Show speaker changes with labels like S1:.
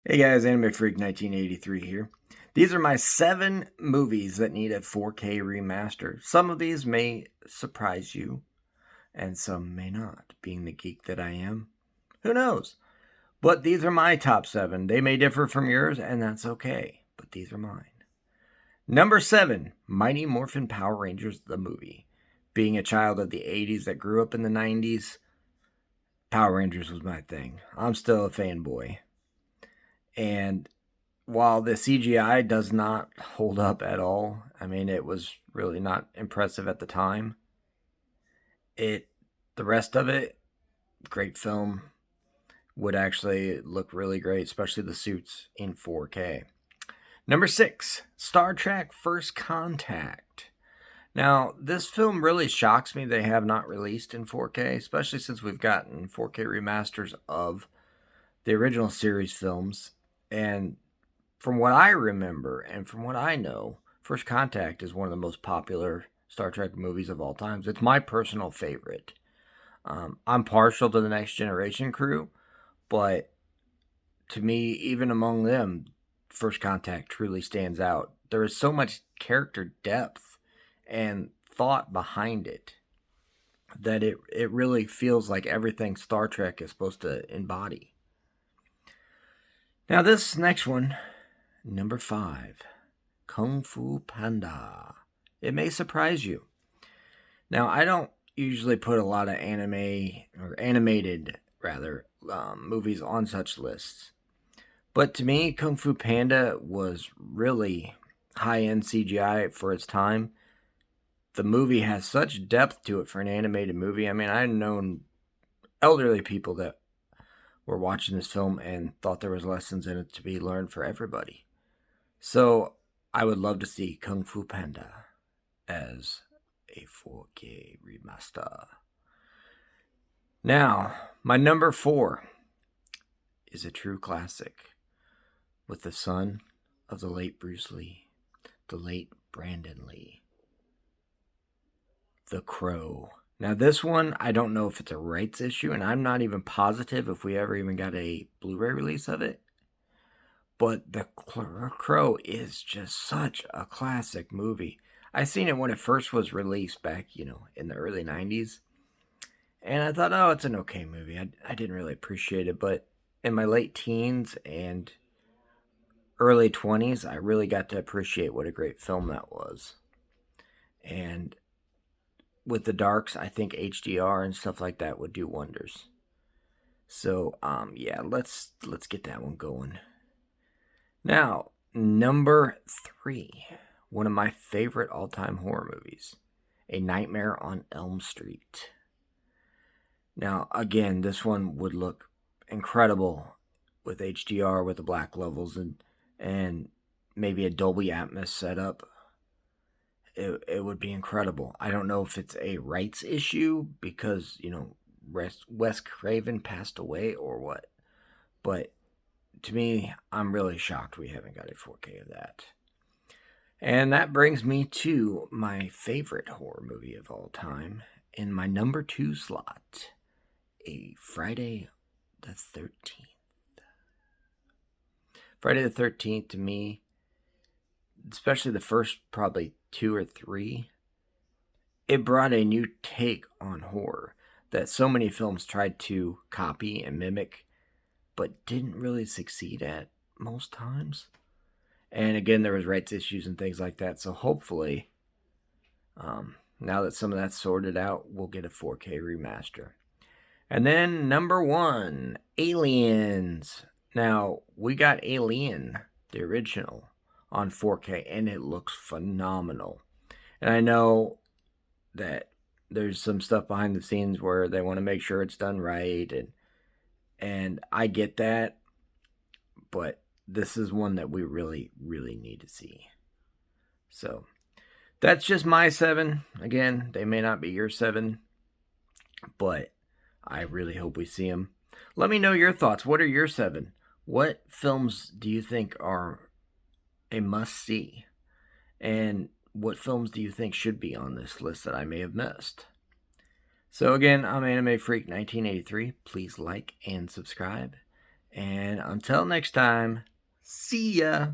S1: Hey guys, Anime Freak 1983 here. These are my 7 movies that need a 4K remaster. Some of these may surprise you, and some may not. Being the geek that I am, who knows? But these are my top 7. They may differ from yours, and that's okay. But these are mine. Number 7, Mighty Morphin Power Rangers, the movie. Being a child of the 80s that grew up in the 90s, Power Rangers was my thing. I'm still a fanboy. And while the CGI does not hold up at all, I mean, it was really not impressive at the time. The rest of it, great film, would actually look really great, especially the suits in 4K. Number 6, Star Trek First Contact. Now, this film really shocks me they have not released in 4K, especially since we've gotten 4K remasters of the original series films. And from what I remember and from what I know, First Contact is one of the most popular Star Trek movies of all times. It's my personal favorite. I'm partial to the Next Generation crew, but to me, even among them, First Contact truly stands out. There is so much character depth and thought behind it that it really feels like everything Star Trek is supposed to embody. Now, this next one, number 5, Kung Fu Panda. It may surprise you. Now, I don't usually put a lot of animated movies on such lists. But to me, Kung Fu Panda was really high-end CGI for its time. The movie has such depth to it for an animated movie. I mean, I've known elderly people that were watching this film and thought there was lessons in it to be learned for everybody. So I would love to see Kung Fu Panda as a 4K remaster. Now, my number 4 is a true classic with the son of the late Bruce Lee, the late Brandon Lee, The Crow. Now, this one, I don't know if it's a rights issue, and I'm not even positive if we ever even got a Blu-ray release of it. But The Crow is just such a classic movie. I seen it when it first was released back, in the early 90s. And I thought, oh, it's an okay movie. I didn't really appreciate it. But in my late teens and early 20s, I really got to appreciate what a great film that was. And with the darks, I think HDR and stuff like that would do wonders. So, yeah, let's get that one going. Now, number 3, one of my favorite all-time horror movies, A Nightmare on Elm Street. Now, again, this one would look incredible with HDR, with the black levels, and maybe a Dolby Atmos setup. It would be incredible. I don't know if it's a rights issue because, Wes Craven passed away or what. But to me, I'm really shocked we haven't got a 4K of that. And that brings me to my favorite horror movie of all time. In my number 2 slot, a Friday the 13th. Friday the 13th, to me, especially the first probably 2 or 3, it brought a new take on horror that so many films tried to copy and mimic, but didn't really succeed at most times. And again, there was rights issues and things like that. So hopefully, now that some of that's sorted out, we'll get a 4K remaster. And then number 1, Aliens. Now, we got Alien, the original, on 4K, and it looks phenomenal. And I know that there's some stuff behind the scenes where they want to make sure it's done right, and I get that, but this is one that we really, really need to see. So, that's just my 7. Again, they may not be your 7, but I really hope we see them. Let me know your thoughts. What are your 7? What films do you think are a must-see? And what films do you think should be on this list that I may have missed? So again, I'm Anime Freak 1983. Please like and subscribe. And until next time, see ya.